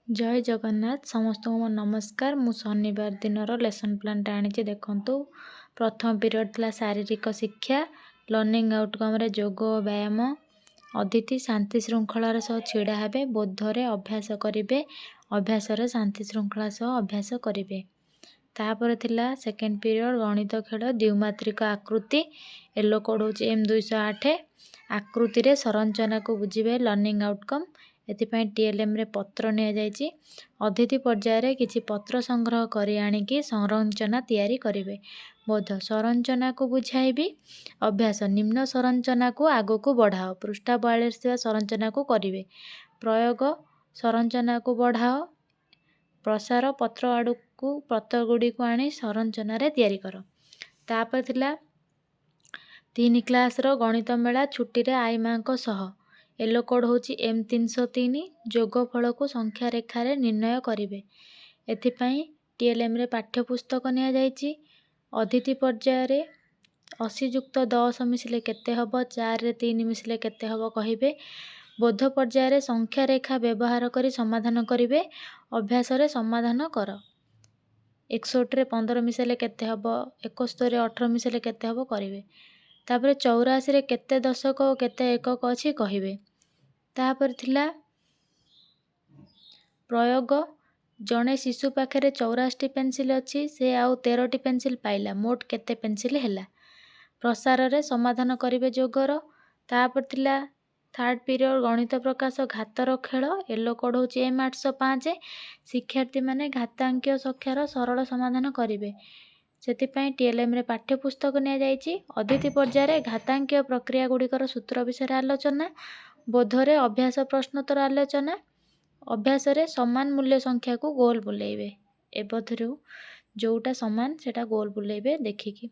जय जगन्नाथ समस्त को नमस्कार। मु शनिवार दिन लेसन प्लान आनी देखु। प्रथम पीरियड थी शारीरिक शिक्षा लर्निंग आउटकम रे जोग व्यायाम अतिथि शांति श्रृंखलार सह छिड़ा हेबे बोधरे अभ्यास करेंगे अभ्यास शांति श्रृंखला सह अभ्यास करेंगे। तापर थिला सेकेंड पीरियड गणित खेल द्विमात्रिक आकृति येलो कोड हूँ M208 आकृति रे संरचना को बुझे लर्निंग आउटकम एथिपाई TLM रे पत्र निया जायछि। अतिथि पर्यायर किछि पत्र संग्रह करी आनिकी संरचना तैयारी करिवे। बोध संरचना को बुझाइबी अभ्यास निम्न संरचना को आगो को बढ़ाओ पृष्ठा 42 संरचना को करिवे। प्रयोग संरचना को बढ़ाओ प्रसार पत्र आड़ू को पत्र गुड़ी को आनी संरचना रे तैयारी कर। तापर थिला 3 क्लास रो गणित मेला छुट्टी रे आई मां को सह येलो कोड हूँ M303 जोगफल को संख्या रेखार निर्णय करेंगे। एथिपाई TLM रे पाठ्यपुस्तक निया जायछि। अतिथि पर्यायर 80 युक्त 10 मिसिले केते हब 4 रे 3 मिसिले केते हब कहिबे। बोध पर्यायर संख्या रेखा व्यवहार करी समाधान करेंगे। अभ्यास रे समाधान कर 61 रे 15 मिसिले केते हब 71 रे 18 मिसिले केते हब करेंगे। तापर 84 रे केते दशक और केते एकक अछि कहिबे। तापर थिला प्रयोग जड़े शिशु पाखे 84 पेनसिल अच्छी से आउ 13 पेनसिल पाइला मोट केते पेनसिल हैला। प्रसार रे समाधान करिवे जोगर। तापर थिला थर्ड पीरियड गणित प्रकाश घातर खेल येलो कोड हूँ M805 शिक्षार्थी माने घातांकीय संख्यार सरल समाधान करिवे। सेतिपाई TLM रे पाठ्यपुस्तक निया जायछि। अतिथि पर्यायर घातांकीय प्रक्रिया गुड़िकर सूत्र विषय आलोचना बोधरे अभ्यास प्रश्नोत्तर आलोचना अभ्यास रे समान मूल्य संख्या को गोल बुलेइबे एबथरु जोटा समान सेटा गोल बुलेइबे देखिकी।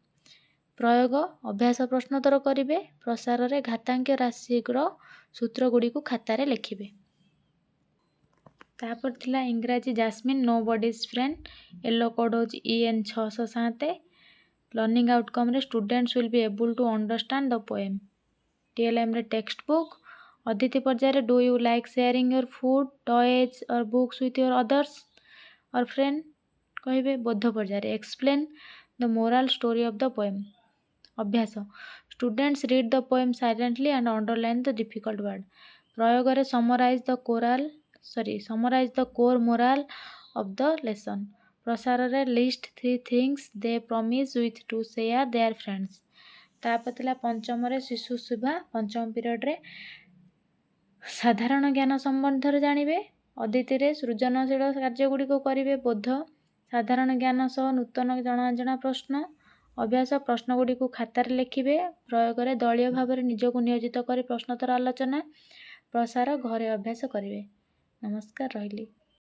प्रयोग अभ्यास प्रश्नोत्तर करिवे प्रसार रे घातांकीय राशि सूत्र गुड़ी को खाता रे लिखिबे। तापर थिला इंग्राजी jasmine nobody's friend yellow code हूँ EN 607 लर्निंग आउटकम रे students will be able to understand the poem. TLM रे टेक्स्ट बुक अतिथि पर्यायर do you like sharing your food toys or books with your others or friend कहिबे। बोध पर्यायर explain the moral story of the poem. अभ्यास students read the poem silently and underline the difficult word. प्रयोग रे summarise the core moral of the lesson. प्रसार रे list 3 things they promise with to share their friends. तापर पंचम रे शिशु सेवा पंचम पीरियड रे साधारण ज्ञान संबंध जानिबे। अदिति रे सृजनशील कार्य गुड़ी को करिवे। बोध साधारण ज्ञान सह नूतन जणाजना प्रश्न अभ्यास प्रश्न गुड़ी को खातार लिखिबे। प्रयोग रे दलीय भाव में निजको नियोजित करी प्रश्नोत्तर आलोचना प्रसार घरे अभ्यास करिवे। नमस्कार रहिली।